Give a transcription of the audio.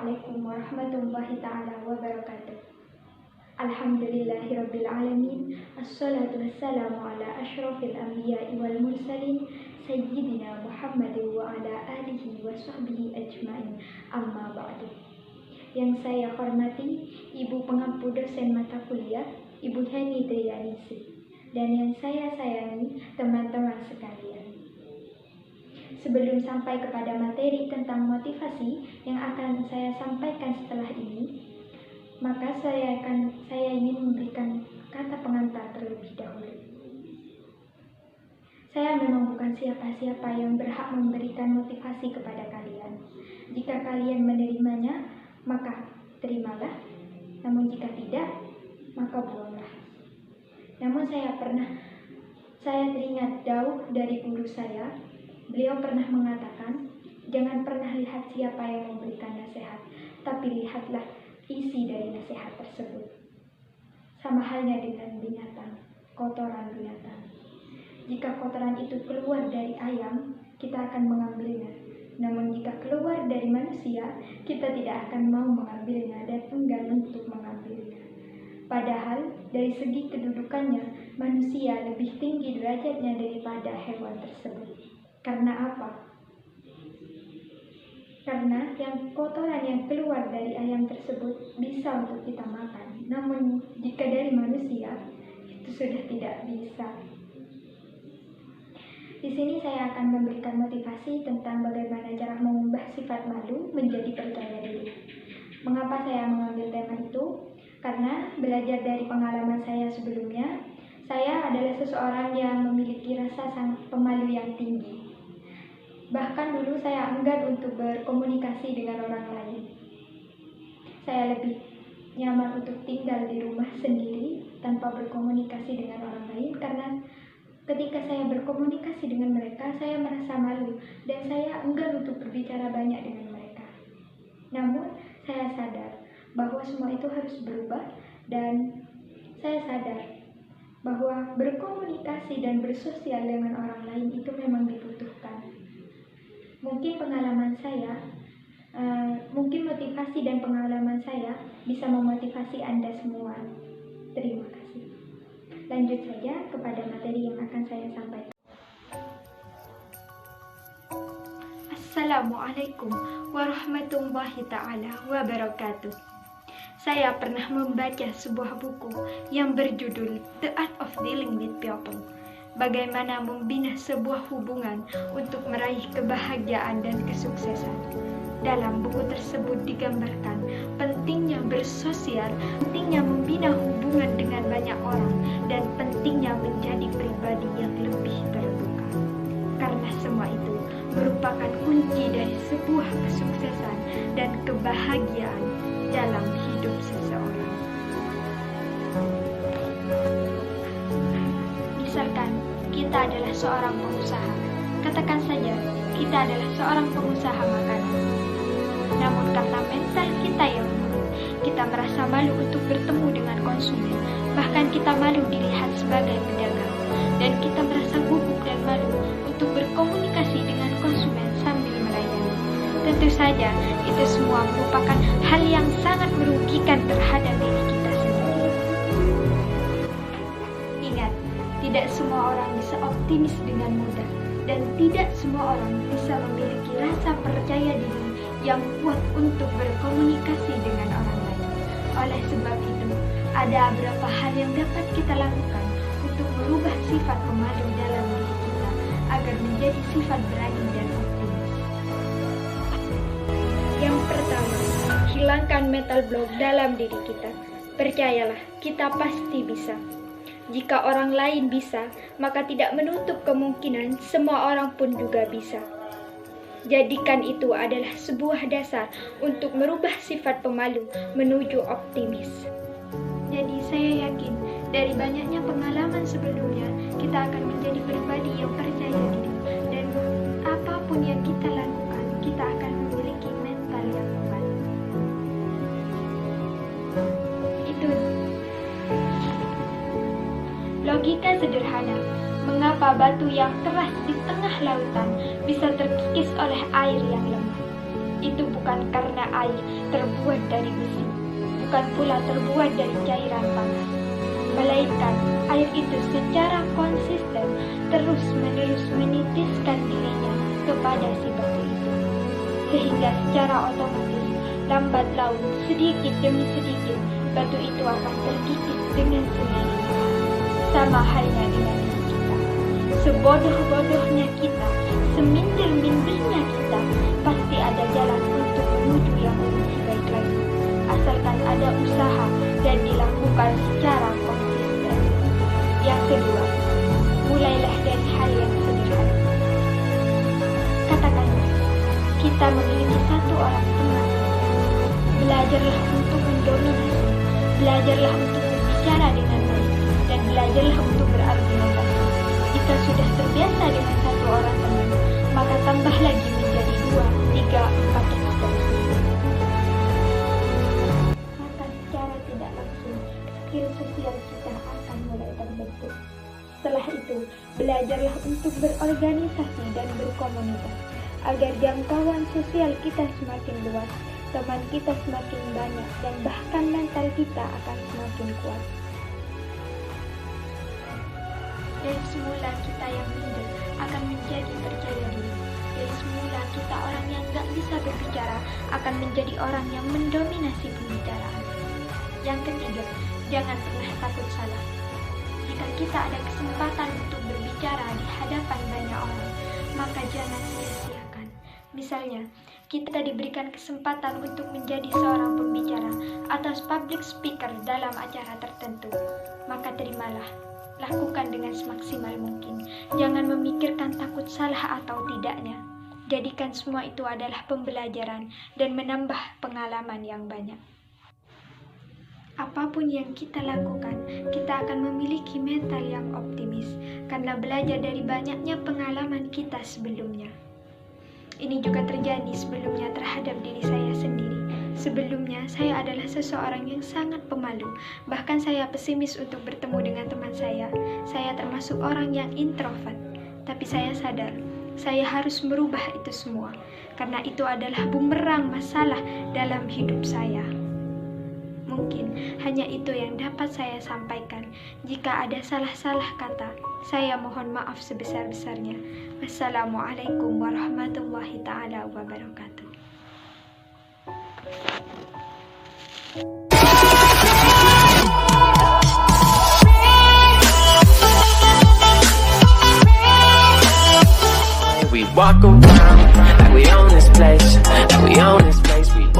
Assalamualaikum warahmatullahi ta'ala wabarakatuh. Alhamdulillahirabbil alamin. Assalatu wassalamu ala asyrafil anbiya'i wal mursalin sayyidina Muhammadin wa ala alihi wa sahbihi ajmain. Amma ba'du. Yang saya hormati Ibu Pengampu dosen mata kuliah, Ibu Heni Triyanisi, dan yang saya sayangi teman-teman sekalian. Sebelum sampai kepada materi tentang motivasi yang akan saya sampaikan setelah ini, maka saya ingin memberikan kata pengantar terlebih dahulu. Saya memang bukan siapa-siapa yang berhak memberikan motivasi kepada kalian. Jika kalian menerimanya, maka terimalah. Namun jika tidak, maka buanglah. Namun saya teringat jauh dari guru saya. Beliau pernah mengatakan, jangan pernah lihat siapa yang memberikan nasihat, tapi lihatlah isi dari nasihat tersebut. Sama halnya dengan binatang, kotoran binatang. Jika kotoran itu keluar dari ayam, kita akan mengambilnya. Namun jika keluar dari manusia, kita tidak akan mau mengambilnya dan enggan untuk mengambilnya. Padahal dari segi kedudukannya, manusia lebih tinggi derajatnya daripada hewan tersebut. Karena apa? Karena yang kotoran yang keluar dari ayam tersebut bisa untuk kita makan. Namun jika dari manusia, itu sudah tidak bisa. Di sini saya akan memberikan motivasi tentang bagaimana cara mengubah sifat malu menjadi percaya diri. Mengapa saya mengambil tema itu? Karena belajar dari pengalaman saya sebelumnya, saya adalah seseorang yang memiliki rasa pemalu yang tinggi. Bahkan dulu saya enggan untuk berkomunikasi dengan orang lain. Saya lebih nyaman untuk tinggal di rumah sendiri tanpa berkomunikasi dengan orang lain, karena ketika saya berkomunikasi dengan mereka, saya merasa malu dan saya enggan untuk berbicara banyak dengan mereka. Namun saya sadar bahwa semua itu harus berubah, dan saya sadar bahwa berkomunikasi dan bersosial dengan orang lain itu memang dibutuhkan. Mungkin motivasi dan pengalaman saya bisa memotivasi Anda semua. Terima kasih. Lanjut saja kepada materi yang akan saya sampaikan. Assalamualaikum warahmatullahi ta'ala wabarakatuh. Saya pernah membaca sebuah buku yang berjudul The Art of Dealing with People. Bagaimana membina sebuah hubungan untuk meraih kebahagiaan dan kesuksesan. Dalam buku tersebut digambarkan pentingnya bersosial, pentingnya membina hubungan dengan banyak orang, dan pentingnya menjadi pribadi yang lebih terbuka. Karena semua itu merupakan kunci dari sebuah kesuksesan dan kebahagiaan dalam hidup seseorang. Misalkan kita adalah seorang pengusaha. Katakan saja kita adalah seorang pengusaha makanan. Namun karena mental kita yang buruk, kita merasa malu untuk bertemu dengan konsumen. Bahkan kita malu dilihat sebagai pedagang. Dan kita merasa gugup dan malu untuk berkomunikasi dengan konsumen sambil melayani. Tentu saja itu semua merupakan hal yang sangat merugikan terhadap diri kita sendiri. Ingat, tidak semua orang bisa optimis dengan mudah, dan tidak semua orang bisa memiliki rasa percaya diri yang kuat untuk berkomunikasi dengan orang lain. Oleh sebab itu, ada beberapa hal yang dapat kita lakukan untuk merubah sifat pemalu dalam diri kita agar menjadi sifat berani dan optimis. Yang pertama, hilangkan mental block dalam diri kita. Percayalah, kita pasti bisa. Jika orang lain bisa, maka tidak menutup kemungkinan semua orang pun juga bisa. Jadikan itu adalah sebuah dasar untuk merubah sifat pemalu menuju optimis. Jadi saya yakin dari banyaknya pengalaman sebelumnya, kita akan menjadi pribadi yang percaya diri. Dan apapun yang kita lakukan, kita akan memiliki mental yang kuat. Itu logika sederhana. Mengapa batu yang keras di tengah lautan bisa terkikis oleh air yang lemah? Itu bukan karena air terbuat dari besi, bukan pula terbuat dari cairan panas, melainkan air itu secara konsisten terus-menerus menitiskan dirinya kepada si batu itu, sehingga secara otomatis lambat laun sedikit demi sedikit batu itu akan terkikis dengan sendirinya. Sama halnya dengan kita, sebodoh-bodohnya kita, seminder-mindernya kita, pasti ada jalan untuk menuju yang lebih baik lagi, asalkan ada usaha dan dilakukan secara konsisten. Yang kedua, mulailah dari hal yang sederhana. Katakanlah, kita memiliki satu orang teman. Belajarlah untuk mendominasi, belajarlah untuk berbicara dengan baik, dan belajarlah untuk berargumentasi. Jika sudah terbiasa dengan satu orang teman, maka tambah lagi menjadi 2, 3, 4, dan seterusnya. Maka secara tidak langsung, skill sosial kita akan mulai terbentuk. Setelah itu, belajarlah untuk berorganisasi dan berkomunitas, agar jangkauan sosial kita semakin luas, teman kita semakin banyak, dan bahkan mental kita akan semakin kuat. Dari semula kita yang minder akan menjadi percaya diri. Dari semula kita orang yang gak bisa berbicara akan menjadi orang yang mendominasi pembicaraan. Yang ketiga, jangan pernah takut salah. Jika kita ada kesempatan untuk berbicara di hadapan banyak orang, maka jangan sia-siakan. Misalnya, kita diberikan kesempatan untuk menjadi seorang pembicara atau public speaker dalam acara tertentu, maka terimalah. Lakukan dengan semaksimal mungkin. Jangan memikirkan takut salah atau tidaknya. Jadikan semua itu adalah pembelajaran dan menambah pengalaman yang banyak. Apapun yang kita lakukan, kita akan memiliki mental yang optimis karena belajar dari banyaknya pengalaman kita sebelumnya. Ini juga terjadi sebelumnya terhadap diri saya sendiri. Sebelumnya, saya adalah seseorang yang sangat pemalu. Bahkan saya pesimis untuk bertemu dengan teman saya. Saya termasuk orang yang introvert. Tapi saya sadar, saya harus merubah itu semua. Karena itu adalah bumerang masalah dalam hidup saya. Mungkin hanya itu yang dapat saya sampaikan. Jika ada salah-salah kata, saya mohon maaf sebesar-besarnya. Wassalamualaikum warahmatullahi ta'ala wabarakatuh. We walk around like we own this place, we